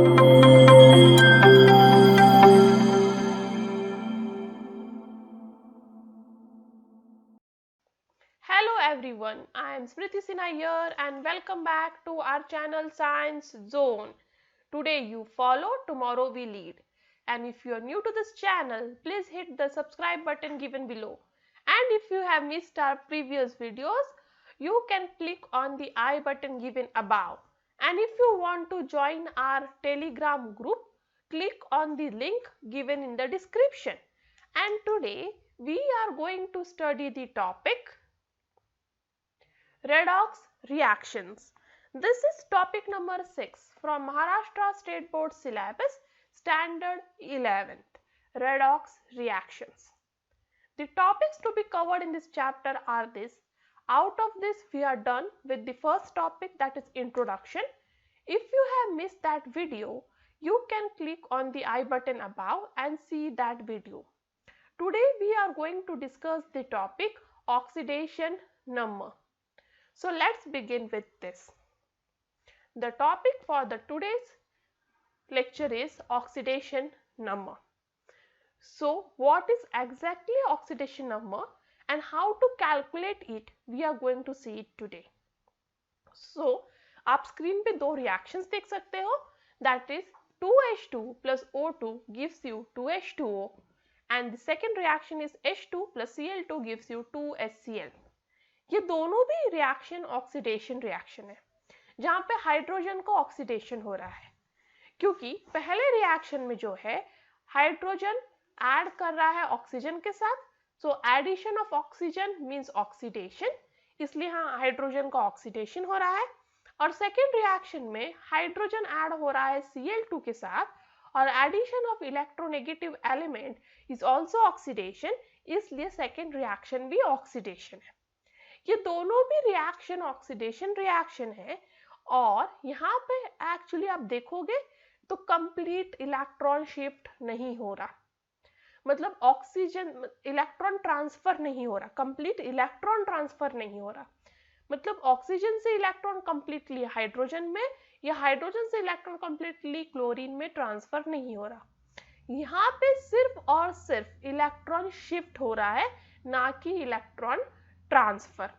Hello everyone, I am Smriti Sinha here and welcome back to our channel Science Zone. Today you follow, tomorrow we lead. And if you are new to this channel, please hit the subscribe button given below. And if you have missed our previous videos, you can click on the I button given above. And if you want to join our Telegram group, click on the link given in the description. And today we are going to study the topic redox reactions. This is topic number 6 from Maharashtra State Board syllabus standard 11th, redox reactions. The topics to be covered in this chapter are this. Out of this we are done with the first topic, that is introduction. If you have missed that video, you can click on the I button above and see that video. Today we are going to discuss the topic oxidation number. So let's begin with this. The topic for the today's lecture is oxidation number. So what is exactly oxidation number and how to calculate it, we are going to see it today. So आप screen पे दो reactions देख सकते हो, that is 2H2 plus O2 gives you 2H2O and the second reaction is H2 plus Cl2 gives you 2HCl. ये दोनों भी reaction oxidation reaction है जहां पे हाइड्रोजन का ऑक्सीडेशन हो रहा है, क्योंकि पहले रिएक्शन में जो है हाइड्रोजन ऐड कर रहा है ऑक्सीजन के साथ, so addition of oxygen means oxidation, इसलिए हाँ हाइड्रोजन का ऑक्सीडेशन हो रहा है। और सेकेंड रिएक्शन में हाइड्रोजन ऐड हो रहा है Cl2 के साथ और addition of electronegative element is also oxidation, इसलिए सेकेंड रिएक्शन भी ऑक्सीडेशन है। ये दोनों भी रिएक्शन ऑक्सीडेशन रिएक्शन है और यहाँ पे एक्चुअली आप देखोगे तो कंप्लीट इलेक्ट्रॉन शिफ्ट नहीं हो रहा, मतलब ऑक्सीजन इलेक्ट्रॉन ट्रांसफर नहीं हो रहा, कंप्लीट इलेक्ट्रॉन ट्रांसफर नहीं हो रहा, मतलब ऑक्सीजन से इलेक्ट्रॉन कंप्लीटली हाइड्रोजन में या हाइड्रोजन से इलेक्ट्रॉन कंप्लीटली क्लोरीन में ट्रांसफर नहीं हो रहा। यहाँ पे सिर्फ और सिर्फ इलेक्ट्रॉन शिफ्ट हो रहा है, ना कि इलेक्ट्रॉन ट्रांसफर।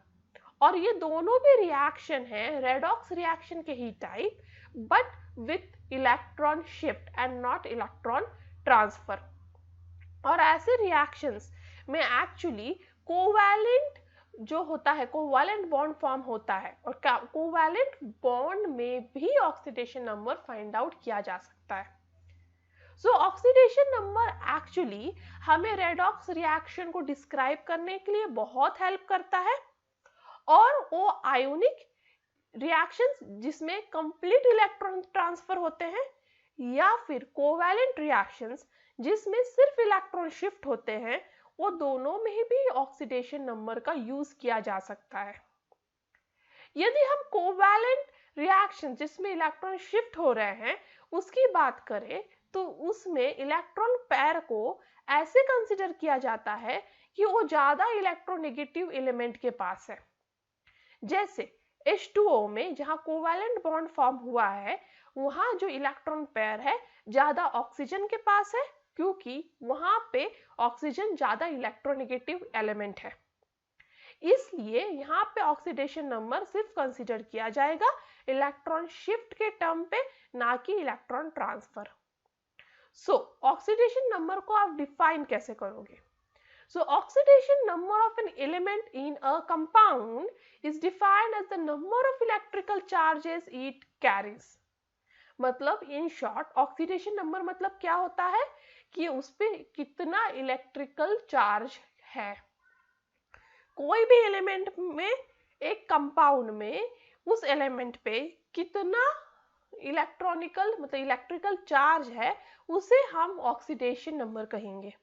और ये दोनों भी रिएक्शन है रेडॉक्स रिएक्शन के ही type, but with electron shift and not electron transfer. और ऐसे रिएक्शंस में एक्चुअली कोवैलेंट जो होता है, कोवैलेंट बॉन्ड फॉर्म होता है और कोवैलेंट बॉन्ड में भी ऑक्सीडेशन नंबर फाइंड आउट किया जा सकता है। सो ऑक्सीडेशन नंबर एक्चुअली हमें रेडॉक्स रिएक्शन को डिस्क्राइब करने के लिए बहुत हेल्प करता है, और वो आयोनिक रिएक्शंस जिसमें कंप्लीट इलेक्ट्रॉन ट्रांसफर होते हैं या फिर कोवैलेंट रिएक्शंस जिसमें सिर्फ इलेक्ट्रॉन शिफ्ट होते हैं, वो दोनों में भी ऑक्सीडेशन नंबर का यूज किया जा सकता है। यदि हम कोवैलेंट रिएक्शन जिसमें इलेक्ट्रॉन शिफ्ट हो रहे हैं उसकी बात करें तो उसमें इलेक्ट्रॉन पेयर को ऐसे कंसिडर किया जाता है कि वो ज्यादा इलेक्ट्रोनेगेटिव एलिमेंट के पास है। जैसे H2O में जहां कोवैलेंट बॉन्ड फॉर्म हुआ है वहां जो इलेक्ट्रॉन पेयर है ज्यादा ऑक्सीजन के पास है, क्योंकि वहां पे ऑक्सीजन ज्यादा इलेक्ट्रोनेगेटिव एलिमेंट है, इसलिए यहाँ पे ऑक्सीडेशन नंबर सिर्फ कंसीडर किया जाएगा इलेक्ट्रॉन शिफ्ट के टर्म पे, ना कि इलेक्ट्रॉन ट्रांसफर। सो ऑक्सीडेशन नंबर को आप डिफाइन कैसे करोगे? So oxidation number of an element in a compound is defined as the number of electrical charges it carries. मतलब in short oxidation number मतलब क्या होता है कि उस पे कितना इलेक्ट्रिकल चार्ज है। कोई भी एलिमेंट में, एक कंपाउंड में उस एलिमेंट पे कितना इलेक्ट्रॉनिकल मतलब इलेक्ट्रिकल चार्ज है उसे हम ऑक्सीडेशन नंबर कहेंगे।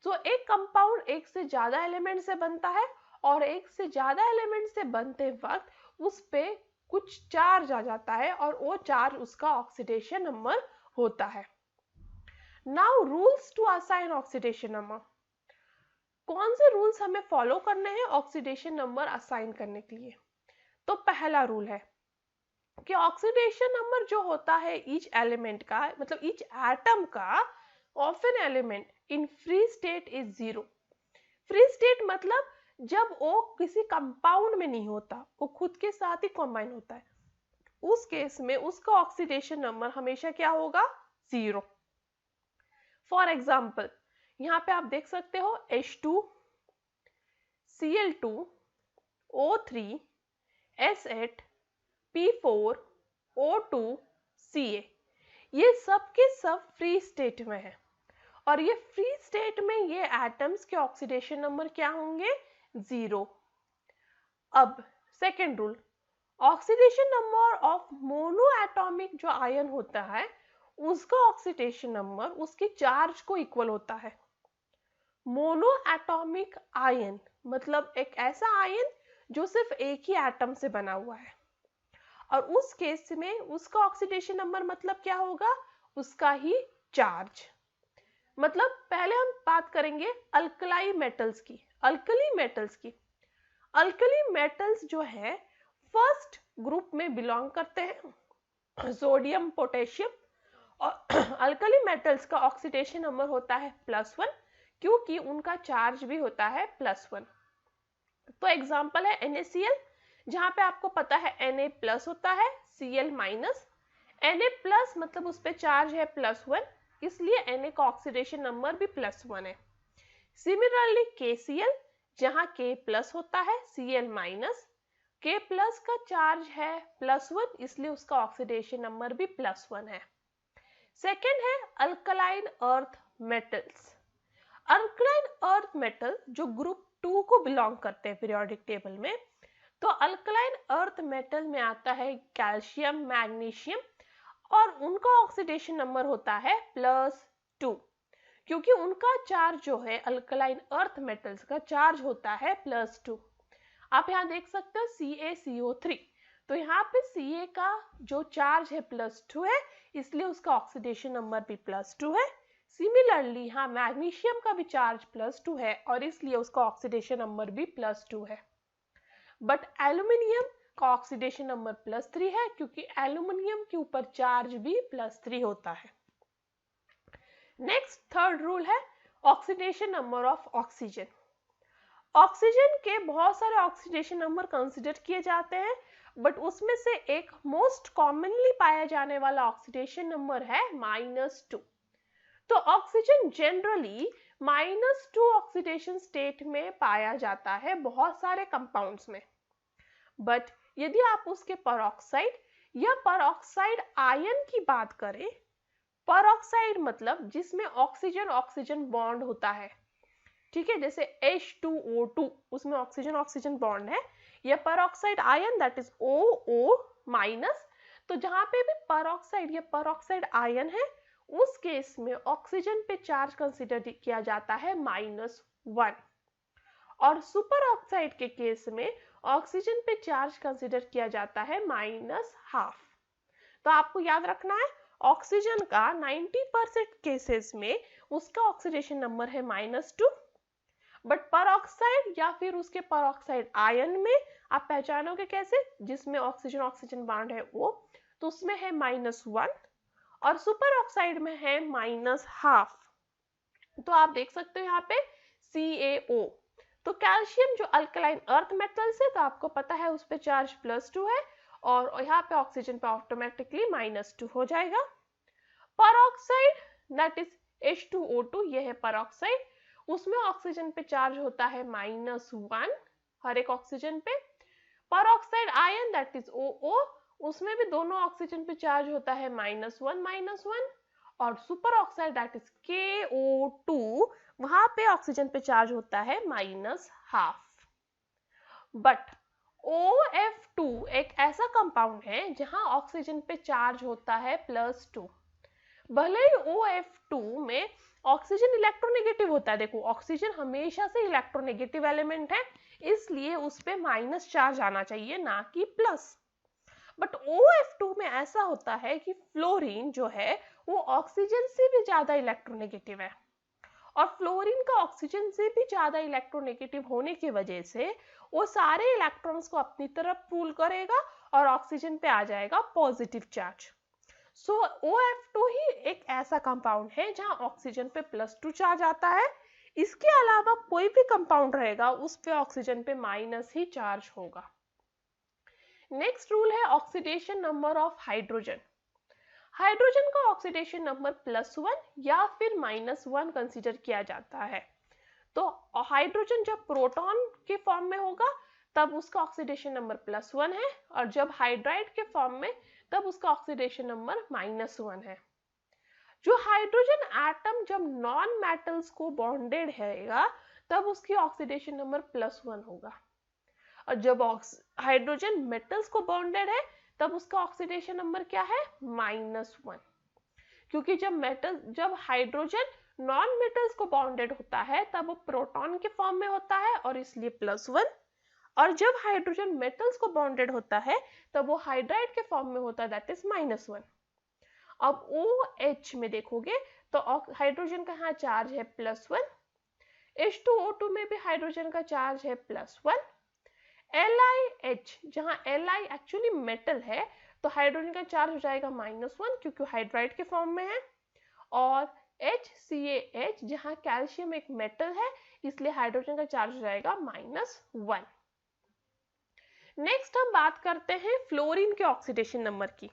तो एक कंपाउंड एक से ज्यादा एलिमेंट से बनता है और एक से ज्यादा एलिमेंट से बनते वक्त उस पे कुछ चार्ज आ जाता है और वो चार्ज उसका ऑक्सीडेशन नंबर होता है। Now rules to assign oxidation number. कौन से रूल्स हमें फॉलो करने हैं ऑक्सीडेशन नंबर असाइन करने के लिए? तो पहला रूल है कि ऑक्सीडेशन नंबर जो होता है ईच एलिमेंट का, मतलब ईच एटम का of an element in free state is 0। Free state मतलब जब वो किसी कंपाउंड में नहीं होता, वो खुद के साथ ही कंबाइन होता है, उस केस में उसका ऑक्सीडेशन नंबर हमेशा क्या होगा? 0। फॉर एग्जाम्पल यहाँ पे आप देख सकते हो H2, Cl2, O3, S8, P4, O2, Ca, ये सब के सब फ्री स्टेट में है, और ये फ्री स्टेट में ये एटम्स के ऑक्सीडेशन नंबर क्या होंगे? 0। अब second rule, oxidation number of mono atomic जो आयन होता है उसका ऑक्सीडेशन नंबर उसके चार्ज को इक्वल होता है। मोनो एटॉमिक आयन मतलब एक ऐसा आयन जो सिर्फ एक ही एटम से बना हुआ है, और उस केस में उसका ऑक्सीडेशन नंबर मतलब क्या होगा? उसका ही चार्ज। मतलब पहले हम बात करेंगे अल्कली मेटल्स की। अल्कली मेटल्स जो है फर्स्ट ग्रुप में बिलोंग करते हैं, सोडियम, पोटेशियम, और अल्कली मेटल्स का ऑक्सीडेशन नंबर होता है +1 क्योंकि उनका चार्ज भी होता है +1। तो एग्जांपल है NaCl, जहां पे आपको पता है Na+ होता है, Cl-। Na+ मतलब उस पे चार्ज है +1, इसलिए Na का ऑक्सीडेशन नंबर भी +1 है। सिमिलरली KCl, जहां K+ होता है, Cl-, K+ का चार्ज है +1, इसलिए उसका ऑक्सीडेशन नंबर भी +1 है। सेकेंड है alkaline earth metals. Alkaline earth metal जो ग्रुप 2 को बिलोंग करते हैं पीरियोडिक टेबल में, तो अल्कलाइन अर्थ मेटल में आता है कैल्शियम, मैग्नीशियम, और उनका ऑक्सीडेशन नंबर होता है +2 क्योंकि उनका चार्ज जो है अल्कलाइन अर्थ मेटल्स का चार्ज होता है +2। आप यहाँ देख सकते हो CaCO3, तो यहाँ पे Ca का जो चार्ज है +2 है, इसलिए उसका ऑक्सीडेशन नंबर भी +2 है। सिमिलरली यहाँ मैग्नीशियम का भी चार्ज +2 है और इसलिए उसका ऑक्सीडेशन नंबर भी +2 है। बट एल्यूमिनियम का ऑक्सीडेशन नंबर +3 है क्योंकि एल्यूमिनियम के ऊपर चार्ज भी +3 होता है। नेक्स्ट थर्ड रूल है oxidation number of oxygen. Oxygen के बहुत सारे ऑक्सीडेशन नंबर कंसिडर किए जाते हैं, बट उसमें से एक मोस्ट कॉमनली पाया जाने वाला ऑक्सीडेशन नंबर है -2। तो ऑक्सीजन जनरली -2 ऑक्सीडेशन स्टेट में पाया जाता है बहुत सारे कंपाउंड्स में, बट यदि आप उसके परऑक्साइड या परऑक्साइड आयन की बात करें, परऑक्साइड मतलब जिसमें ऑक्सीजन ऑक्सीजन बॉन्ड होता है, ठीक है, जैसे H2O2 उसमें ऑक्सीजन ऑक्सीजन बॉन्ड है, या peroxide ion that is OO-, तो जहां पे भी परऑक्साइड या परऑक्साइड आयन है उस केस में ऑक्सीजन पे चार्ज कंसीडर किया जाता है -1, और सुपर ऑक्साइड के केस में ऑक्सीजन पे चार्ज कंसीडर किया जाता है -12। तो आपको याद रखना है ऑक्सीजन का 90% केसेस में उसका ऑक्सीडेशन नंबर है -2, बट परऑक्साइड या फिर उसके परऑक्साइड आयन में आप पहचानोगे कैसे? जिसमें ऑक्सीजन ऑक्सीजन बॉन्ड है वो, तो उसमें है -1 और सुपर ऑक्साइड में है -12। तो आप देख सकते हो यहाँ पे CaO। तो कैल्शियम जो अल्कलाइन अर्थ मेटल्स है, तो आपको पता है उस पे चार्ज +2 है और यहाँ पे ऑक्सीजन पे ऑटोमेटिकली -2 हो जाएगा। परऑक्साइड दैट इज H2O2, ये है परऑक्साइड, उसमें ऑक्सीजन पे चार्ज होता है -1 हर एक ऑक्सीजन पे। Peroxide ion that is OO, उसमें भी दोनों ऑक्सीजन पे चार्ज होता है -1, और super oxide that is KO2, वहां पे ऑक्सीजन पे चार्ज होता है -12। बट OF2 एक ऐसा कंपाउंड है जहां ऑक्सीजन पे चार्ज होता है +2। भले ही OF2 में ऑक्सीजन इलेक्ट्रोनेगेटिव होता है, देखो ऑक्सीजन हमेशा से इलेक्ट्रोनेगेटिव एलिमेंट है, इसलिए उस पे माइनस चार्ज आना चाहिए ना कि प्लस। बट OF2 में ऐसा होता है कि फ्लोरीन जो है वो ऑक्सीजन से भी ज्यादा इलेक्ट्रोनेगेटिव है, और फ्लोरीन का ऑक्सीजन से भी ज्यादा इलेक्ट्रोनेगेटिव होने की वजह से वो सारे इलेक्ट्रॉन्स को अपनी तरफ पुल करेगा और ऑक्सीजन पे आ जाएगा पॉजिटिव चार्ज। सो OF2 ही एक ऐसा कंपाउंड है जहां ऑक्सीजन पे +2 चार्ज आता है। इसके अलावा कोई भी कंपाउंड रहेगा उस पे ऑक्सीजन पे माइनस ही चार्ज होगा। नेक्स्ट रूल है oxidation number of hydrogen. Hydrogen का ऑक्सीडेशन नंबर +1 या फिर -1 कंसीडर किया जाता है। तो हाइड्रोजन जब प्रोटॉन के फॉर्म में होगा तब उसका ऑक्सीडेशन नंबर +1 है, और जब हाइड्राइड के फॉर्म में तब उसका ऑक्सीडेशन नंबर -1 है। जो हाइड्रोजन एटम जब नॉन मेटल्स को बॉन्डेड हैगा तब उसकी ऑक्सीडेशन नंबर +1 होगा, और जब हाइड्रोजन मेटल्स को बॉन्डेड है तब उसका ऑक्सीडेशन नंबर क्या है? -1। क्योंकि जब हाइड्रोजन नॉन मेटल्स को बॉन्डेड होता है तब वो प्रोटॉन के फॉर्म में होता है और इसलिए +1, और जब हाइड्रोजन मेटल्स को बॉन्डेड होता है तब वो हाइड्राइड के फॉर्म में होता है, दैट इज -1। अब OH में देखोगे तो हाइड्रोजन का यहाँ चार्ज है +1, H2O2 में भी हाइड्रोजन का चार्ज है +1, LiH जहां Li एक्चुअली मेटल है तो हाइड्रोजन का चार्ज हो जाएगा -1 क्योंकि हाइड्राइड के फॉर्म में है, और HCAH जहां कैल्शियम एक मेटल है इसलिए हाइड्रोजन का चार्ज हो जाएगा -1। नेक्स्ट हम बात करते हैं फ्लोरीन के ऑक्सीडेशन नंबर की।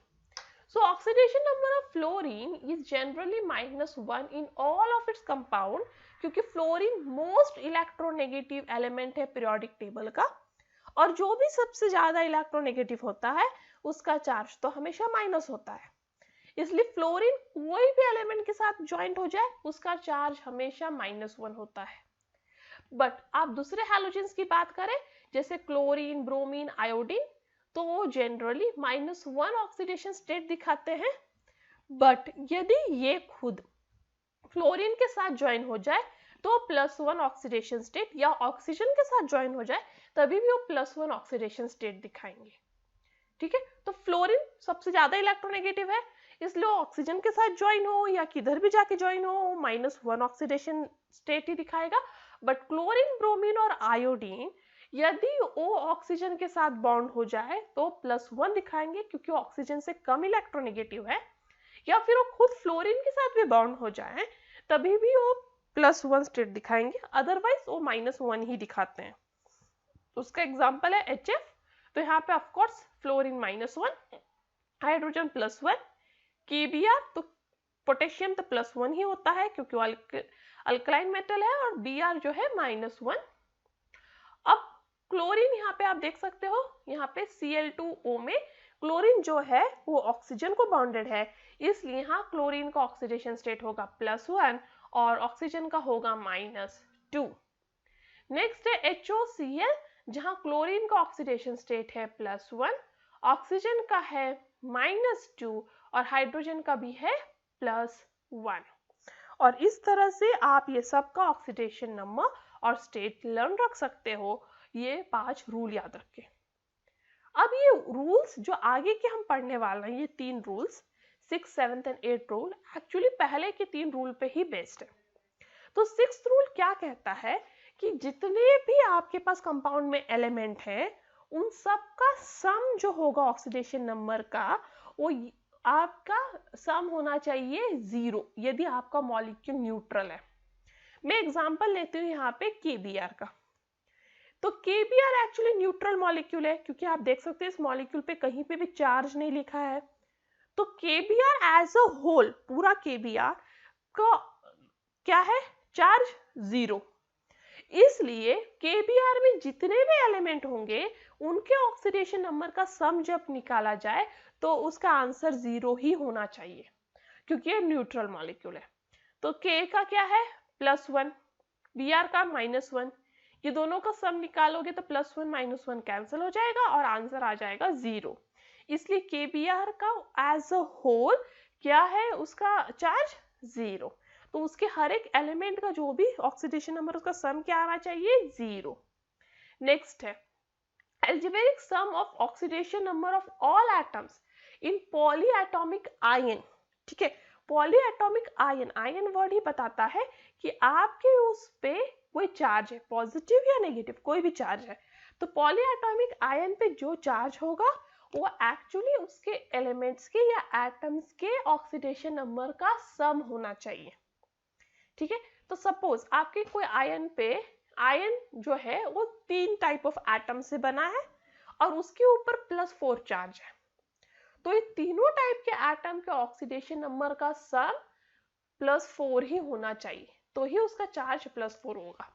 सो oxidation number of fluorine is generally -1 in all of its compound, क्योंकि फ्लोरीन मोस्ट इलेक्ट्रोनेगेटिव एलिमेंट है पीरियोडिक टेबल का, और जो भी सबसे ज्यादा इलेक्ट्रोनेगेटिव होता है उसका चार्ज तो हमेशा माइनस होता है। इसलिए फ्लोरीन कोई भी एलिमेंट के साथ ज्वाइंट हो जाए उसका चार्ज हमेशा -1 होता है। बट आप दूसरे हैलोजेंस की बात करें जैसे क्लोरीन, ब्रोमीन, आयोडीन, तो वो जनरली -1 ऑक्सीडेशन स्टेट दिखाते हैं। बट यदि ये खुद फ्लोरीन के साथ ज्वाइन हो जाए तो +1 ऑक्सीडेशन स्टेट, या ऑक्सीजन के साथ ज्वाइन हो जाए तभी भी वो +1 ऑक्सीडेशन स्टेट दिखाएंगे। ठीक है, तो फ्लोरीन सबसे ज्यादा इलेक्ट्रोनेगेटिव है इसलिए ऑक्सीजन के साथ ज्वाइन हो या किधर भी जाके ज्वाइन हो -1 ऑक्सीडेशन स्टेट ही दिखाएगा। बट क्लोरीन, ब्रोमीन और आयोडीन यदि वो ऑक्सीजन के साथ बॉन्ड हो जाए तो +1 दिखाएंगे क्योंकि ऑक्सीजन से कम इलेक्ट्रोनेगेटिव है, या फिर वो खुद फ्लोरीन के साथ भी बॉन्ड हो जाए तभी भी वो +1 स्टेट दिखाएंगे, अदरवाइज वो -1 ही दिखाते हैं। उसका एग्जांपल है HF, तो यहाँ पे ऑफकोर्स फ्लोरीन -1, हाइड्रोजन +1, KBr तो पोटेशियम तो +1 ही होता है क्योंकि वो अल्कलाइन मेटल है, और Br जो है -1। अब क्लोरीन यहाँ पे आप देख सकते हो, यहाँ पे Cl2O में क्लोरीन जो है वो ऑक्सीजन को बॉन्डेड है, इसलिए यहाँ क्लोरीन का ऑक्सीडेशन स्टेट होगा +1 और ऑक्सीजन का होगा -2। नेक्स्ट है HOCl, जहां क्लोरीन का ऑक्सीडेशन स्टेट है +1, ऑक्सीजन का है -2 और हाइड्रोजन का भी है +1। और इस तरह से आप ये सब का ऑक्सीडेशन नंबर और स्टेट लर्न रख सकते हो, ये 5 रूल याद रखें। अब ये रूल्स जो आगे के हम पढ़ने वाले हैं, ये 3 रूल्स 6, 7 एंड 8 रूल एक्चुअली पहले के 3 रूल पे ही बेस्ड है। तो 6th रूल क्या कहता है कि जितने भी आपके पास कंपाउंड में एलिमेंट है उन सब का सम जो होगा ऑक्सीडेशन नंबर का, वो आपका सम होना चाहिए 0 यदि आपका मॉलिक्यूल न्यूट्रल है। मैं एग्जांपल लेती हूँ यहाँ पे KBr का। तो KBr एक्चुअली न्यूट्रल मॉलिक्यूल है क्योंकि आप देख सकते हैं इस मॉलिक्यूल पे कहीं पे भी चार्ज नहीं लिखा है। तो KBr एज अ होल, पूरा KBr का क्या है? चार्ज 0। इसलिए KBr में जितने भी एलिमेंट होंगे उनके ऑक्सीडेशन नंबर का सम जब निकाला जाए तो उसका आंसर 0 ही होना चाहिए क्योंकि ये न्यूट्रल मॉलिक्यूल है। तो K का क्या है? +1, Br का -1, ये दोनों का सम निकालोगे तो +1 -1 कैंसिल हो जाएगा और आंसर आ जाएगा 0। इसलिए KBr का एज अ होल क्या है? उसका चार्ज 0। तो उसके हर एक एलिमेंट का जो भी ऑक्सीडेशन नंबर उसका सम क्या आना चाहिए? 0। नेक्स्ट है algebraic sum of oxidation number of all atoms in polyaatomic ion। ठीक है, पॉलीएटॉमिक आयन, आयन वर्ड ही बताता है कि आपके उस पे कोई चार्ज है, पॉजिटिव या नेगेटिव कोई भी चार्ज है, तो पॉलीएटॉमिक आयन पे जो चार्ज होगा वो एक्चुअली उसके एलिमेंट्स के या एटम्स के ऑक्सीडेशन नंबर का सम होना चाहिए। ठीक है, तो सपोज आपके कोई आयन पे, आयन जो है वो 3 टाइप ऑफ एटम से बना है और उसके ऊपर +4 चार्ज है, तो ये तीनों टाइप के एटम के ऑक्सीडेशन नंबर का सम +4 ही होना चाहिए, तो ही उसका चार्ज +4 होगा।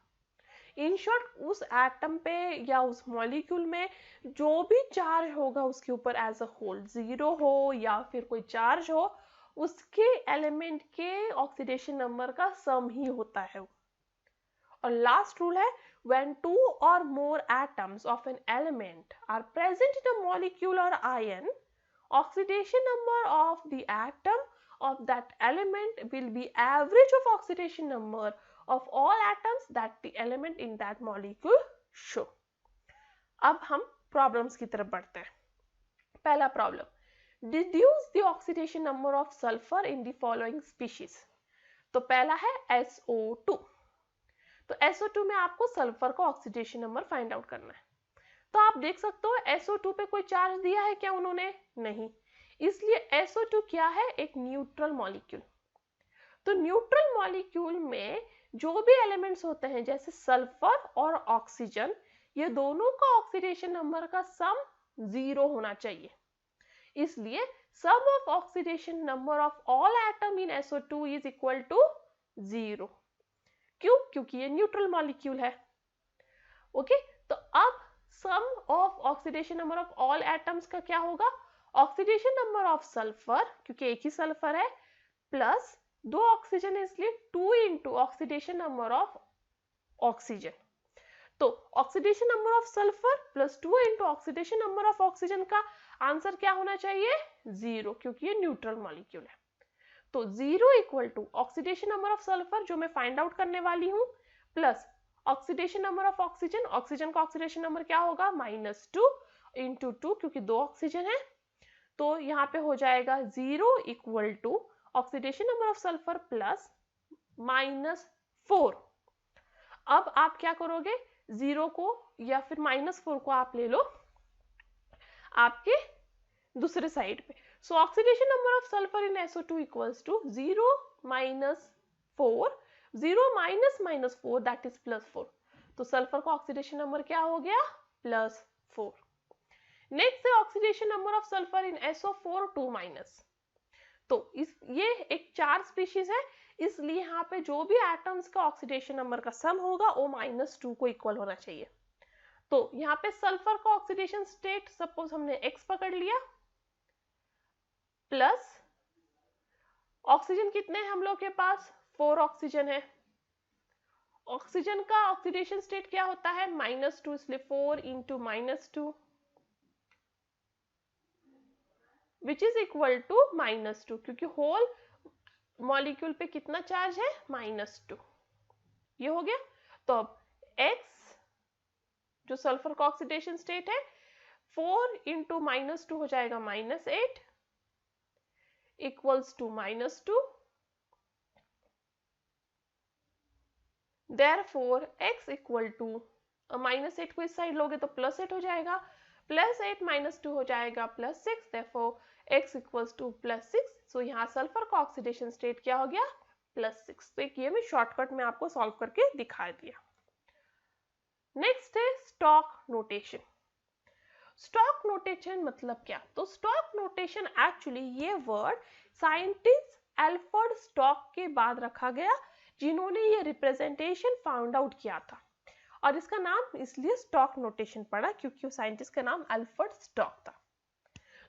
इन शॉर्ट उस एटम पे या उस मॉलिक्यूल में जो भी चार्ज होगा उसके ऊपर एज अ होल, 0 हो या फिर कोई चार्ज हो, उसके एलिमेंट के ऑक्सीडेशन नंबर का सम ही होता है। और लास्ट रूल है, when 2 or more atoms of an element are present in a molecule or ion, oxidation number of the atom of that element will be average of oxidation number of all atoms that the element in that molecule show। अब हम problems की तरफ बढ़ते हैं। पहला problem, deduce the oxidation number of sulphur in the following species. तो पहला है SO2। तो SO2 में आपको सल्फर का ऑक्सीडेशन नंबर फाइंड आउट करना है। तो आप देख सकते हो SO2 पे कोई चार्ज दिया है क्या उन्होंने? नहीं, इसलिए SO2 क्या है? एक न्यूट्रल मॉलिक्यूल। तो न्यूट्रल मॉलिक्यूल में जो भी एलिमेंट्स होते हैं जैसे सल्फर और ऑक्सीजन, ये दोनों का ऑक्सीडेशन नंबर का सम 0 होना चाहिए। इसलिए sum of oxidation number of all atom in SO2 is equal to 0। क्यों? क्योंकि ये न्यूट्रल मॉलिक्यूल है। ओके, तो अब sum of oxidation number of all atoms का क्या होगा? ऑक्सीडेशन नंबर ऑफ सल्फर, क्योंकि एक ही सल्फर है, प्लस 2 ऑक्सीजन है इसलिए 2 into oxidation number of oxygen. तो oxidation number of sulphur plus 2 into oxidation number of oxygen का आंसर क्या होना चाहिए? 0, क्योंकि ये न्यूट्रल मॉलिक्यूल है। तो 0 equal to oxidation number of sulphur जो मैं फाइंड आउट करने वाली हूँ, plus oxidation number of oxygen, oxygen का ऑक्सीडेशन नंबर क्या होगा? -2 इंटू 2, क्योंकि 2 ऑक्सीजन है, तो यहाँ पे हो जाएगा 0 equal to oxidation number of sulphur plus -4। अब आप क्या करोगे? 0 को या फिर -4 को आप ले लो आपके दूसरे साइड पे। So oxidation number of sulphur in SO2 equals to 0 -4, 0 minus -4 that is +4। तो सल्फर का ऑक्सीडेशन नंबर क्या हो गया? +4। नेक्स्ट है oxidation number of sulphur in SO4 2-। तो ये एक 4 स्पीशीज है, इसलिए यहाँ पे जो भी एटम्स का ऑक्सीडेशन नंबर का सम होगा वो -2 को इक्वल होना चाहिए। तो यहाँ पे सल्फर का ऑक्सीडेशन स्टेट सपोज हमने X पकड़ लिया, प्लस ऑक्सीजन कितने हैं हम लोग के पास? 4 ऑक्सीजन है। ऑक्सीजन का ऑक्सीडेशन स्टेट क्या होता है? -2, इसलिए 4 into -2 which is equal to -2, क्योंकि होल मॉलिक्यूल पे कितना चार्ज है? -2। ये हो गया। तो अब X जो सल्फर का ऑक्सीडेशन स्टेट है, 4 इंटू -2 हो जाएगा -8 equals to -2। Therefore x equal to -8 को इस साइड लोगे तो +8 हो जाएगा, +8 -2 हो जाएगा +6। Therefore x equals to +6। So यहाँ सल्फर का ऑक्सीडेशन स्टेट क्या हो गया? +6। तो एक ये मैं शॉर्टकट में आपको सॉल्व करके दिखा दिया। नेक्स्ट है स्टॉक नोटेशन। स्टॉक नोटेशन मतलब क्या? तो स्टॉक नोटेशन एक्चुअली ये वर्ड साइंटिस्ट एल्फ्रेड स्टॉक के बाद रखा गया, जिन्होंने ये रिप्रेजेंटेशन फाउंड आउट किया था, और इसका नाम इसलिए स्टॉक नोटेशन पड़ा क्योंकि उस साइंटिस्ट का नाम एल्फ्रेड स्टॉक था।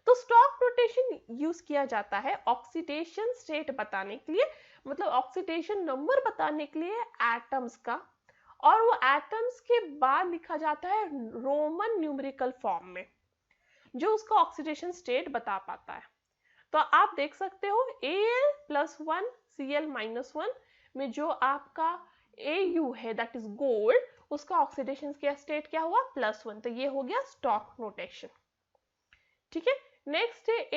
तो स्टॉक नोटेशन यूज किया जाता है ऑक्सीडेशन स्टेट बताने के लिए, मतलब ऑक्सीडेशन नंबर बताने के लिए एटम्स का, और वो एटम्स के बाद लिखा जाता है रोमन न्यूमेरिकल फॉर्म में, जो उसका ऑक्सीडेशन स्टेट बता पाता है। तो आप देख सकते हो Al+1 Cl-1 में जो आपका Au है दैट इज गोल्ड, उसका ऑक्सीडेशन का स्टेट क्या हुआ? +1। तो ये हो गया स्टॉक नोटेशन। ठीक है, नेक्स्ट है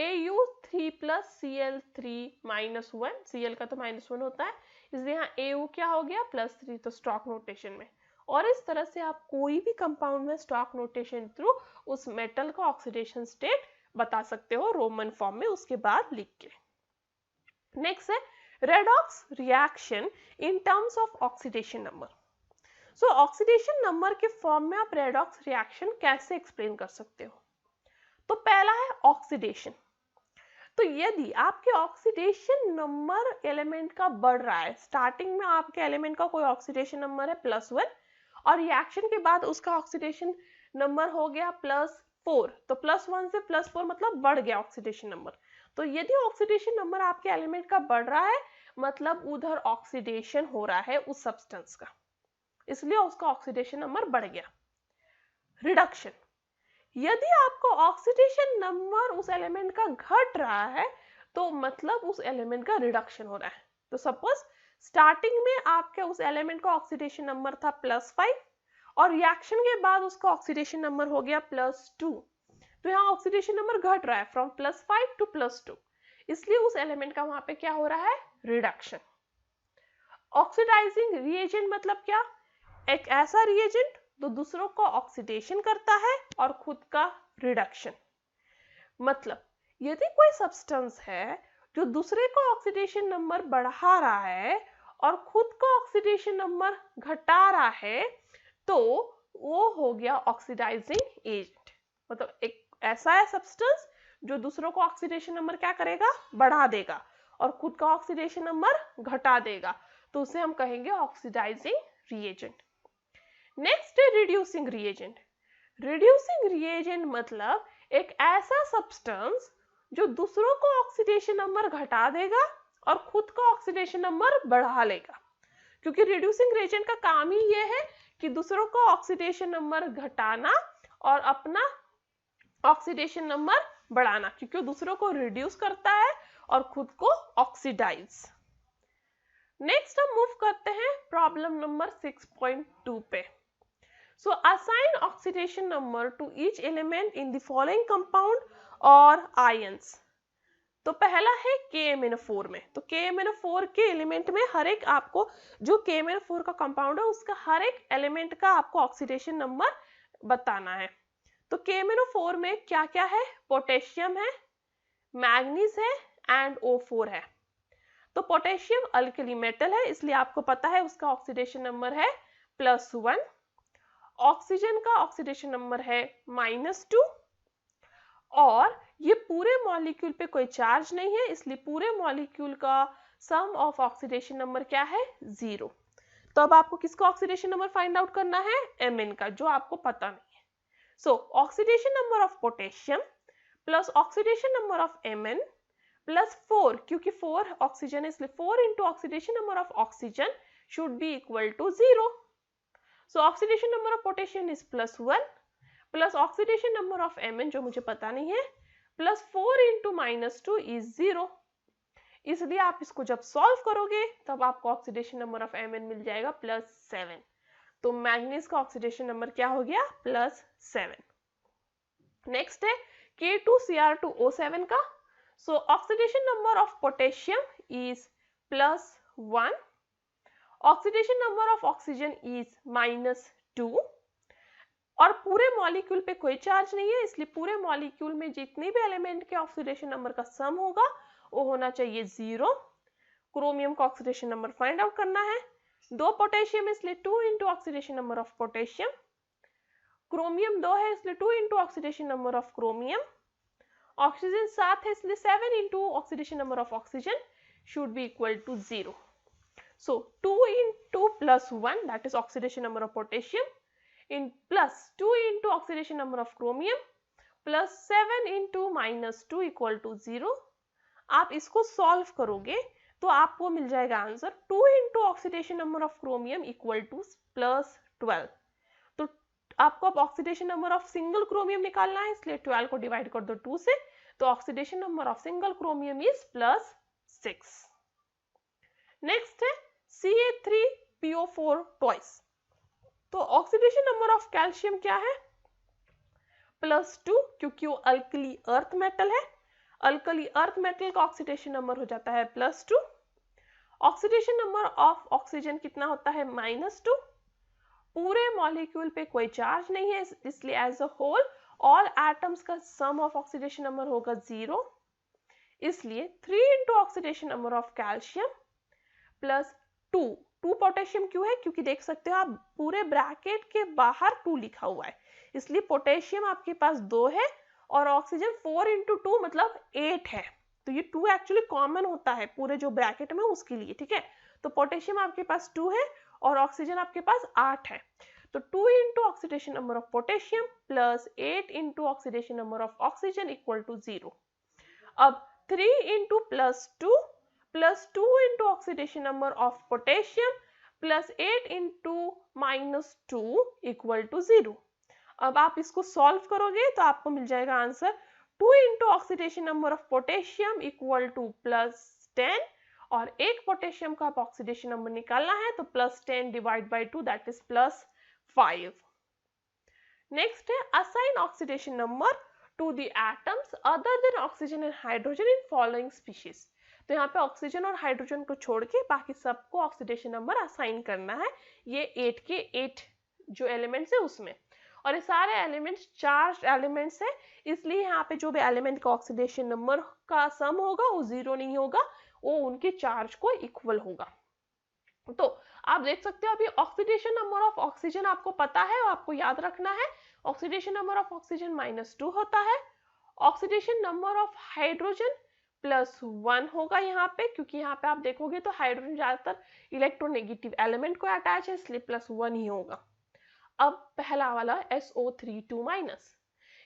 Au3 + Cl3-1, Cl का तो -1 होता है, इसलिए यहाँ Au क्या हो गया? +3। तो स्टॉक नोटेशन में और इस तरह से आप कोई भी कंपाउंड में स्टॉक नोटेशन थ्रू उस मेटल का ऑक्सीडेशन स्टेट बता सकते हो रोमन फॉर्म में उसके बाद लिख के। नेक्स्ट है redox reaction in terms of oxidation number. So oxidation number के फॉर्म में आप रेडॉक्स रिएक्शन कैसे एक्सप्लेन कर सकते हो? तो पहला है ऑक्सीडेशन। तो यदि आपके ऑक्सीडेशन नंबर एलिमेंट का बढ़ रहा है, स्टार्टिंग में आपके एलिमेंट का कोई ऑक्सीडेशन नंबर है +1 और रिएक्शन के बाद उसका ऑक्सीडेशन नंबर हो गया +4, तो +1 से +4 मतलब बढ़ गया ऑक्सीडेशन नंबर। तो यदि ऑक्सीडेशन नंबर आपके एलिमेंट का बढ़ रहा है मतलब उधर ऑक्सीडेशन हो रहा है उस सब्सटेंस का, इसलिए उसका ऑक्सीडेशन नंबर बढ़ गया। रिडक्शन, यदि आपको ऑक्सीडेशन नंबर उस एलिमेंट का घट रहा है तो मतलब उस एलिमेंट का रिडक्शन हो रहा है। तो सपोज स्टार्टिंग में आपके उस एलिमेंट का ऑक्सीडेशन नंबर था +5 और रिएक्शन के बाद उसका ऑक्सीडेशन नंबर हो गया +2, तो यहाँ ऑक्सीडेशन नंबर घट रहा है फ्रॉम +5 टू +2, इसलिए उस एलिमेंट का वहां पे क्या हो रहा है? रिडक्शन। ऑक्सीडाइजिंग रिएजेंट मतलब क्या? एक ऐसा रिएजेंट जो दूसरों को ऑक्सीडेशन करता है और खुद का रिडक्शन। मतलब यदि कोई सब्सटेंस है जो दूसरे को ऑक्सीडेशन नंबर बढ़ा रहा है और खुद का ऑक्सीडेशन नंबर घटा रहा है तो वो हो गया ऑक्सीडाइजिंग एजेंट। मतलब एक ऐसा है सब्सटेंस जो दूसरों को ऑक्सीडेशन नंबर क्या करेगा? बढ़ा देगा और खुद का ऑक्सीडेशन नंबर घटा देगा, तो उसे हम कहेंगे ऑक्सीडाइजिंग रिएजेंट। नेक्स्ट है रिड्यूसिंग रिएजेंट। रिड्यूसिंग रिएजेंट मतलब एक ऐसा सब्सटेंस जो दूसरों को ऑक्सीडेशन नंबर घटा देगा और खुद का ऑक्सीडेशन नंबर बढ़ा लेगा, क्योंकि रिड्यूसिंग रिएजेंट का काम ही ये है कि दूसरों को ऑक्सीडेशन नंबर घटाना और अपना ऑक्सीडेशन नंबर बढ़ाना, क्योंकि दूसरों को रिड्यूस करता है और खुद को ऑक्सीडाइज। नेक्स्ट हम मूव करते हैं प्रॉब्लम नंबर 6.2 पे। So assign oxidation number to each element in the following compound or ions. तो पहला है KMnO4 में, तो KMnO4 के एलिमेंट में हर एक आपको जो KMnO4 का कंपाउंड है उसका हर एक एलिमेंट का आपको ऑक्सीडेशन नंबर बताना है। तो KMnO4 में क्या क्या है? पोटेशियम है, मैग्नीज है एंड O4 है। तो पोटेशियम अल्कली मेटल है इसलिए आपको पता है उसका ऑक्सीडेशन नंबर है +1। ऑक्सीजन का ऑक्सीडेशन नंबर है -2 और ये पूरे मॉलिक्यूल पे कोई चार्ज नहीं है इसलिए पूरे मॉलिक्यूल का सम ऑफ ऑक्सीडेशन नंबर क्या है? 0। तो अब आपको किसका ऑक्सीडेशन नंबर फाइंड आउट करना है? Mn का, जो आपको पता नहीं है। So oxidation number of potassium plus oxidation number of Mn plus 4, क्योंकि 4 ऑक्सीजन है इसलिए 4 into oxidation number of oxygen should be equal to 0। So oxidation number of potassium is +1 plus oxidation number of Mn जो मुझे पता नहीं है plus 4 into -2 is 0। इसलिए आप इसको जब सॉल्व करोगे तब आपको ऑक्सीडेशन नंबर ऑफ Mn मिल जाएगा +7। तो मैग्नीज का ऑक्सीडेशन नंबर क्या हो गया? +7। नेक्स्ट है K2Cr2O7 का। सो oxidation number of potassium is +1, oxidation number of oxygen is -2 और पूरे मॉलिक्यूल पे कोई चार्ज नहीं है इसलिए पूरे मॉलिक्यूल में जितने भी एलिमेंट के ऑक्सीडेशन नंबर का सम होगा वो होना चाहिए 0। क्रोमियम का ऑक्सीडेशन नंबर फाइंड आउट करना है। 2 पोटेशियम इसलिए 2 into oxidation number of potassium, chromium 2 है इसलिए 2 into oxidation number of chromium, oxygen 7 है इसलिए 7 into oxidation number of oxygen should be equal to 0। So 2 into +1 that is oxidation number of potassium in plus 2 into oxidation number of chromium plus 7 into -2 equal to 0। आप इसको solve करोगे तो आपको मिल जाएगा answer 2 into oxidation number of chromium equal to +12। तो आपको अब oxidation number of single chromium निकालना है इसलिए 12 को डिवाइड कर दो 2 से, तो oxidation number of single chromium is +6। Next है Ca3PO4 ट्वाइस। तो ऑक्सीडेशन नंबर ऑफ कैल्शियम क्या है? +2, क्योंकि वो अल्कली अर्थ मेटल है। अल्कली अर्थ मेटल का ऑक्सीडेशन नंबर हो जाता है +2। ऑक्सीडेशन नंबर ऑफ ऑक्सीजन कितना होता है? -2। पूरे मॉलिक्यूल पे कोई चार्ज नहीं है, इसलिए as a whole all atoms का सम ऑफ ऑक्सीडेशन नंबर होगा 0। इसलिए 3 into oxidation number of calcium plus 2 potassium क्यों है, क्योंकि देख सकते हो आप पूरे ब्रैकेट के बाहर 2 लिखा हुआ है, इसलिए पोटेशियम आपके पास 2 है और ऑक्सीजन 4 इंटू 2 मतलब 8 है। तो ये 2 एक्चुअली कॉमन होता है पूरे जो ब्रैकेट में उसके लिए, ठीक है। तो पोटेशियम आपके पास 2 है और ऑक्सीजन आपके पास 8 है। तो 2 into oxidation number of potassium plus 8 into oxidation number of oxygen equal to 0। अब 3 into plus 2 into oxidation number of potassium plus 8 into -2 equal to 0। अब आप इसको सॉल्व करोगे तो आपको मिल जाएगा answer 2 into oxidation number of potassium equal to +10 और एक पोटेशियम का आप ऑक्सीडेशन नंबर निकालना है तो +10 divide by 2 that is +5। Next है assign oxidation number to the atoms other than oxygen and hydrogen in following species. तो यहाँ पे ऑक्सीजन और हाइड्रोजन को छोड़ के बाकी सबको ऑक्सीडेशन नंबर असाइन करना है, ये 8 के 8 जो एलिमेंट्स है उसमें, और ये सारे एलिमेंट्स चार्ज एलिमेंट्स है, इसलिए यहाँ पे जो भी एलिमेंट का ऑक्सीडेशन नंबर का सम होगा वो 0 नहीं होगा, वो उनके चार्ज को इक्वल होगा। तो आप देख सकते हो अभी ऑक्सीडेशन नंबर ऑफ ऑक्सीजन आपको पता है, आपको याद रखना है ऑक्सीडेशन नंबर ऑफ ऑक्सीजन -2 होता है, ऑक्सीडेशन नंबर ऑफ हाइड्रोजन +1 होगा यहाँ पे, क्योंकि यहाँ पे आप देखोगे तो हाइड्रोजन ज्यादातर इलेक्ट्रोनेगेटिव एलिमेंट को अटैच है, इसलिए +1 ही होगा। अब पहला वाला SO3 2-,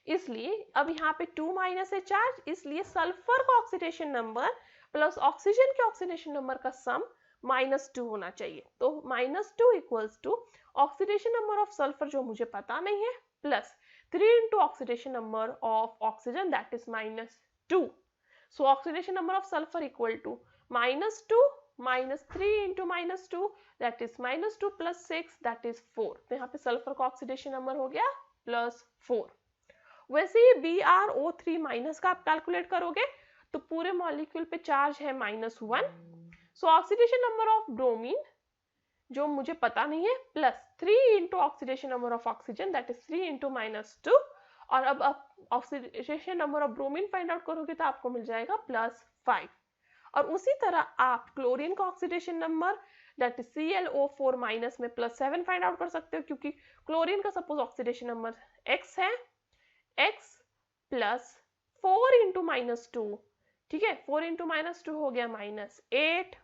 इसलिए अब यहाँ पे 2- है चार्ज, इसलिए सल्फर का ऑक्सीडेशन नंबर प्लस ऑक्सीजन के ऑक्सीडेशन नंबर का सम -2 होना चाहिए। तो -2 equals to oxidation number of sulphur जो मुझे पता नहीं है plus 3 into oxidation number of oxygen that is -2। So oxidation number of sulphur equal to -2 -3 into -2 that is -2 + 6 that is 4। तो यहाँ पे सल्फर का ऑक्सीडेशन नंबर हो गया +4। वैसे ही BrO3- का आप कैलकुलेट करोगे तो पूरे मॉलिक्यूल पे चार्ज है -1। सो ऑक्सीडेशन नंबर ऑफ ब्रोमीन जो मुझे पता नहीं है +3 into oxidation number of oxygen that is 3 into -2, और अब आप oxidation number of bromine find out करोगे तो आपको मिल जाएगा +5। और उसी तरह आप क्लोरीन का oxidation number that is ClO4- में +7 फाइंड आउट कर सकते हो, क्योंकि क्लोरीन का सपोज ऑक्सीडेशन नंबर X है, X प्लस 4 इंटू -2, ठीक है, 4 इंटू -2 हो गया -8,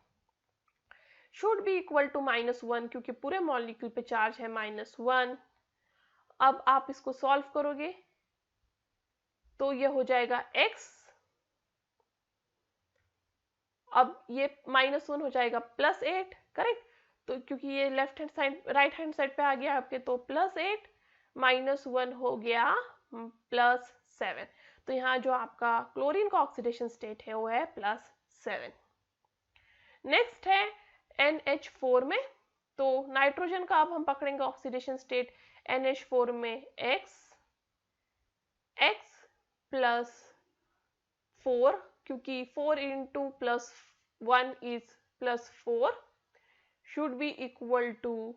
शुड बी इक्वल टू -1 क्योंकि पूरे मॉलिक्यूल पे चार्ज है -1। अब आप इसको सॉल्व करोगे तो ये हो जाएगा X, अब ये -1 हो जाएगा +8, करेक्ट। तो क्योंकि ये left hand side right hand side पे आ गया आपके, तो +8 -1 हो गया +7। तो यहाँ जो आपका क्लोरीन का ऑक्सीडेशन स्टेट है वो है +7। नेक्स्ट है NH4 में, तो नाइट्रोजन का अब हम पकड़ेंगे ऑक्सीडेशन स्टेट NH4 में X +4, क्योंकि 4 into +1 is +4 should be equal to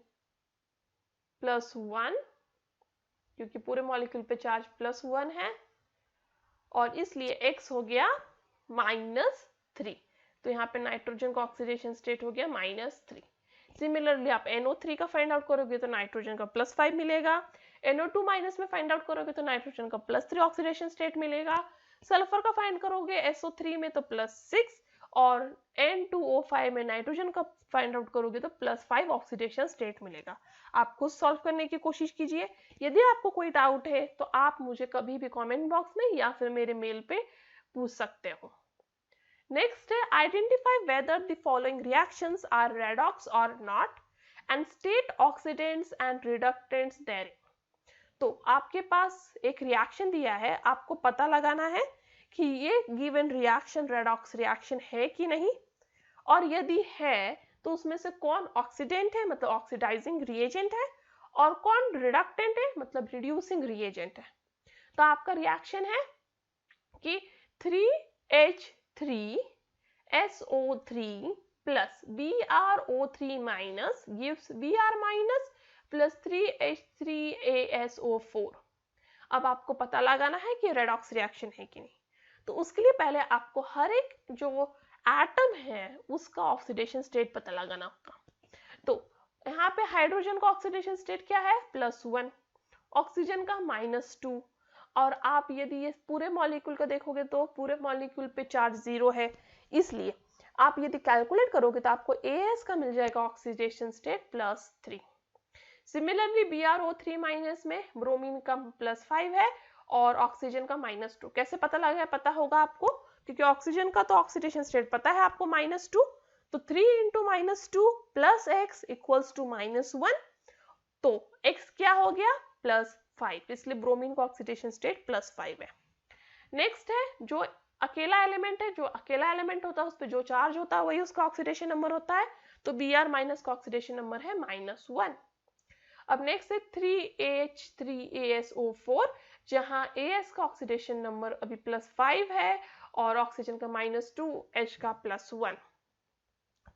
+1 क्योंकि पूरे मॉलिक्यूल पे चार्ज +1 है, और इसलिए X हो गया -3। तो यहाँ पे नाइट्रोजन का ऑक्सीडेशन स्टेट हो गया -3। सिमिलरली आप NO3 का फाइंड आउट करोगे तो नाइट्रोजन का +5 मिलेगा, NO2- में फाइंड आउट करोगे तो नाइट्रोजन का +3 ऑक्सीडेशन स्टेट मिलेगा, सल्फर का फाइंड करोगे SO3 में तो +6, और N2O5 में नाइट्रोजन का फाइंड आउट करोगे तो +5 ऑक्सीडेशन स्टेट मिलेगा। आप खुद सॉल्व करने की कोशिश कीजिए। यदि आपको कोई डाउट है तो आप मुझे कभी भी कमेंट बॉक्स में या फिर मेरे मेल पे पूछ सकते हो। नेक्स्ट है identify whether the following reactions are redox और not and state oxidants and reductants therein. तो आपके पास एक रिएक्शन दिया है, आपको पता लगाना है कि ये गिवन रिएक्शन रेडॉक्स रिएक्शन है कि नहीं, और यदि है तो उसमें से कौन ऑक्सीडेंट है मतलब ऑक्सीडाइजिंग रिएजेंट है, और कौन रिडक्टेंट है मतलब रिड्यूसिंग रिएजेंट है। तो आपका रिएक्शन है कि 3H3SO3 plus BrO3- gives Br- plus 3H3ASO4। अब आपको पता लगाना है कि रेडॉक्स रिएक्शन है कि नहीं। तो उसके लिए पहले आपको हर एक जो एटम है उसका ऑक्सीडेशन स्टेट पता लगाना होगा। तो यहाँ पे हाइड्रोजन का ऑक्सीडेशन स्टेट क्या है, +1, ऑक्सीजन का -2। और आप यदि ये पूरे मॉलिक्यूल का देखोगे तो पूरे मॉलिक्यूल पे चार्ज 0 है, इसलिए आप यदि कैलकुलेट करोगे तो आपको AS का मिल जाएगा ऑक्सीडेशन स्टेट +3। सिमिलरली BrO3- में ब्रोमीन का +5 है और ऑक्सीजन का -2। कैसे पता लगा है, पता होगा आपको, क्योंकि ऑक्सीजन का तो ऑक्सीडेशन स्टेट पता है आपको -2, तो 3 × -2 + x = -1, तो x क्या हो गया, +5, इसलिए ब्रोमीन का ऑक्सीडेशन स्टेट +5 है। नेक्स्ट है जो अकेला एलिमेंट है, जो अकेला एलिमेंट होता है उस पर जो चार्ज होता है वही उसका ऑक्सीडेशन नंबर होता है, तो Br- का ऑक्सीडेशन नंबर है -1। अब नेक्स्ट है 3H3ASO4, जहां AS का ऑक्सीडेशन नंबर अभी +5 है और ऑक्सीजन का -2, H का +1।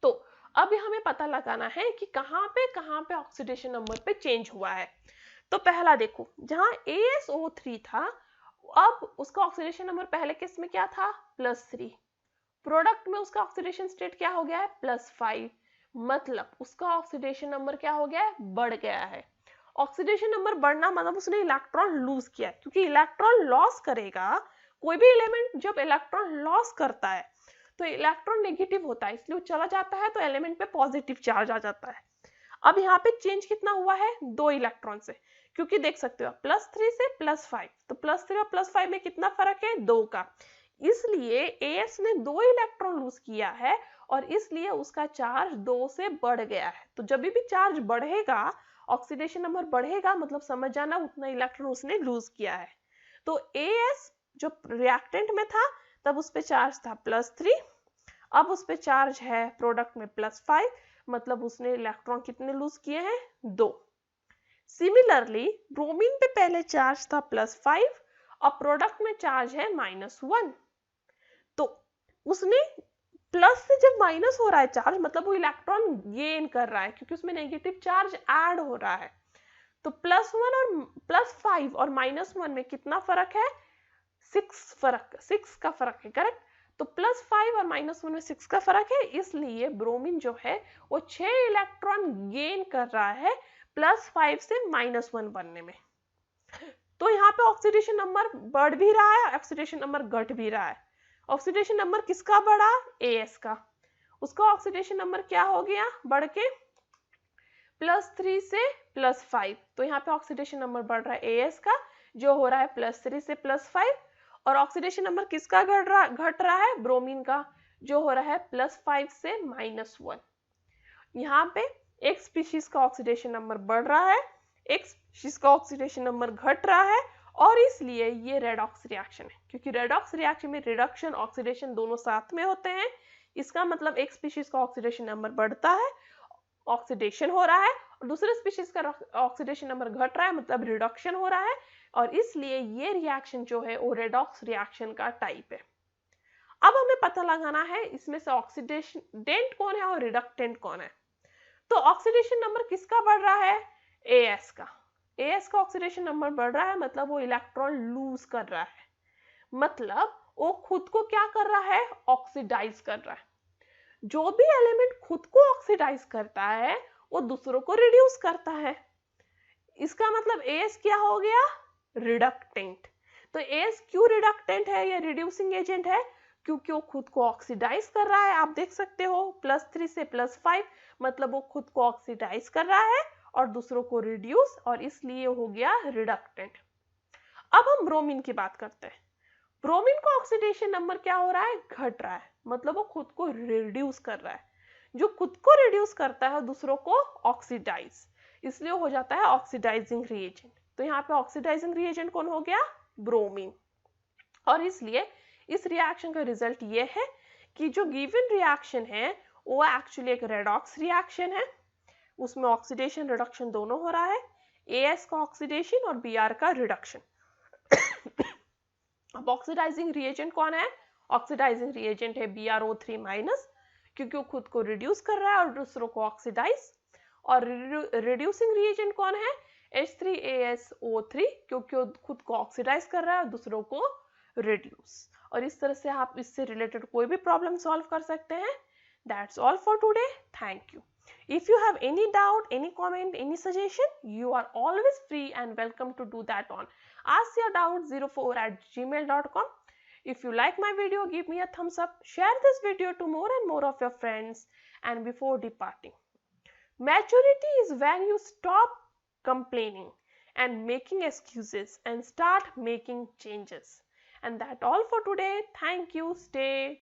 तो अब हमें पता लगाना है कि कहाँ पे ऑक्सीडेशन नंबर पे चेंज हुआ है। तो पहला देखो, जहां ASO3 था अब उसका ऑक्सीडेशन नंबर पहले केस में क्या था, +3। प्रोडक्ट में उसका ऑक्सीडेशन स्टेट क्या हो गया है, +5, मतलब उसका ऑक्सीडेशन नंबर क्या हो गया है, बढ़ गया है। ऑक्सीडेशन नंबर बढ़ना मतलब उसने इलेक्ट्रॉन लूज किया है, क्योंकि इलेक्ट्रॉन लॉस करेगा, कोई भी एलिमेंट जब इलेक्ट्रॉन लॉस करता है तो इलेक्ट्रॉन नेगेटिव होता है, इसलिए वो चला जाता है तो एलिमेंट पे पॉजिटिव चार्ज आ जाता है। अब यहाँ पे चेंज कितना हुआ है, 2 इलेक्ट्रॉन से, क्योंकि देख सकते हो +3 से +5, तो +3 और +5 में कितना फर्क है, 2 का, इसलिए AS ने 2 इलेक्ट्रॉन लूज किया है और इसलिए उसका चार्ज 2 से बढ़ गया है। तो जब भी चार्ज बढ़ेगा, ऑक्सीडेशन नंबर बढ़ेगा, मतलब समझ जाना उतना इलेक्ट्रॉन उसने लूज किया है। तो AS जो रिएक्टेंट में था तब उस पे चार्ज था +3, अब उस पे चार्ज है प्रोडक्ट में +5, मतलब उसने इलेक्ट्रॉन कितने लूज किए हैं, 2। सिमिलरली ब्रोमीन पे पहले चार्ज था +5 और प्रोडक्ट में चार्ज है -1, तो उसने प्लस से जब माइनस हो रहा है चार्ज, मतलब वो इलेक्ट्रॉन गेन कर रहा है क्योंकि उसमें नेगेटिव चार्ज ऐड हो रहा है। तो +1 और +5 और -1 में कितना फर्क है, 6 का फर्क है, करेक्ट। तो +5 और -1 में 6 का फर्क है, इसलिए ब्रोमीन जो है वो 6 इलेक्ट्रॉन गेन कर रहा है +5 से -1 बनने में। तो यहाँ पे ऑक्सीडेशन नंबर बढ़ भी रहा है, ऑक्सीडेशन नंबर घट भी रहा है। ऑक्सीडेशन नंबर किसका बढ़ा, AS का, उसका ऑक्सीडेशन नंबर क्या हो गया, बढ़ के +3 से +5, तो यहाँ पे ऑक्सीडेशन नंबर बढ़ रहा है AS का, जो हो रहा है +3 से +5, और ऑक्सीडेशन नंबर किसका घट रहा है, ब्रोमीन का, जो हो रहा है +5 से -1। यहाँ पे एक स्पीशीज का ऑक्सीडेशन नंबर बढ़ रहा है, एक स्पीशीज का ऑक्सीडेशन नंबर घट रहा है, और इसलिए ये रेडॉक्स रिएक्शन है, क्योंकि रेडॉक्स रिएक्शन में रिडक्शन ऑक्सीडेशन दोनों साथ में होते हैं। इसका मतलब एक स्पीशीज का ऑक्सीडेशन नंबर बढ़ता है, ऑक्सीडेशन हो रहा है, और दूसरे स्पीशीज का ऑक्सीडेशन नंबर घट रहा है, मतलब रिडक्शन हो रहा है, और इसलिए ये रिएक्शन जो है वो रेडॉक्स रिएक्शन का टाइप है। अब हमें पता लगाना है इसमें से ऑक्सीडेंट कौन है और रिडक्टेंट कौन है। तो ऑक्सीडेशन नंबर किसका बढ़ रहा है, AS का। AS का ऑक्सीडेशन नंबर बढ़ रहा है, मतलब वो इलेक्ट्रॉन लूज कर रहा है, मतलब वो खुद को क्या कर रहा है, ऑक्सीडाइज कर रहा है। जो भी एलिमेंट खुद को ऑक्सीडाइज करता है वो दूसरों को रिड्यूस करता है, इसका मतलब AS क्या हो गया, रिडक्टेंट। तो AS क्यों रिडक्टेंट है या रिड्यूसिंग एजेंट है, क्योंकि वो खुद को ऑक्सीडाइज कर रहा है। आप देख सकते हो +3 से +5, मतलब वो खुद को ऑक्सीडाइज कर रहा है और दूसरों को रिड्यूस, और इसलिए हो गया रिडक्टेंट। अब हम ब्रोमीन की बात करते हैं। ब्रोमीन का ऑक्सीडेशन नंबर क्या हो रहा है, घट रहा है, मतलब वो खुद को रिड्यूस कर रहा है। जो खुद को रिड्यूस करता है दूसरों को ऑक्सीडाइज, इसलिए हो जाता है ऑक्सीडाइजिंग रिएजेंट। तो यहाँ पे ऑक्सीडाइजिंग रिएजेंट कौन हो गया, ब्रोमीन। और इसलिए इस रिएक्शन का रिजल्ट ये है कि जो गिवन रिएक्शन है वो एक्चुअली एक रेडॉक्स रिएक्शन है, उसमें ऑक्सीडेशन रिडक्शन दोनों हो रहा है, AS का ऑक्सीडेशन और Br का रिडक्शन। अब ऑक्सीडाइजिंग रिएजेंट कौन है, ऑक्सीडाइजिंग रिएजेंट है BrO3-, क्योंकि वो खुद को रिड्यूस कर रहा है और दूसरों को ऑक्सीडाइज, और रिड्यूसिंग रिएजेंट कौन है? H3AsO3, क्योंकि वो खुद को ऑक्सीडाइज कर रहा है और दूसरों को रिड्यूस। और इस तरह से आप इससे रिलेटेड कोई भी प्रॉब्लम सॉल्व कर सकते हैं। That's all for today. Thank you. If you have any doubt, any comment, any suggestion, you are always free and welcome to do that on askyourdoubt04@gmail.com. If you like my video, give me a thumbs up, share this video to more and more of your friends, and before departing, maturity is when you stop complaining and making excuses and start making changes. And that's all for today. Thank you. Stay